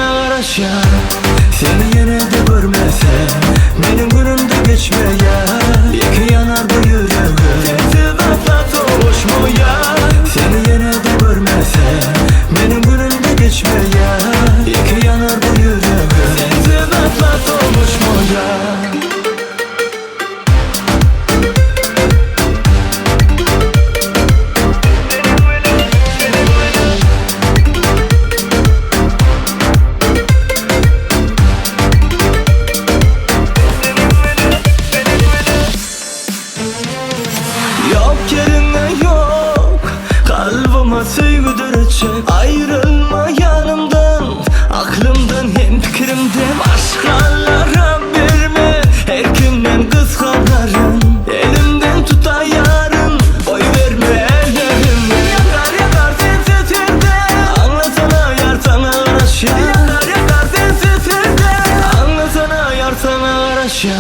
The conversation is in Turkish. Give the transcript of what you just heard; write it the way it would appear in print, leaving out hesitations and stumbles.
sana araşa. Seni yine de görmesem benim günümde geçmeye. İki yanar bu yüreğim sensiz asla soğuşmaya. Seni yine de görmesem benim günümde geçmeye. İki yanar bu yüreğim sensiz asla soğuşmaya. Yok yerine yok, kalbime sevgi dönecek. Ayrılma yanımdan, aklımdan hem fikrimden. Başkalara verme, her kimden kıskanırım. Elimden tutar yarın, boy verme ellerime. Yakar yakar sensiz yerde, anlasana yar sana araşa. Yakar yakar sensiz yerde, anlasana yar sana araşa.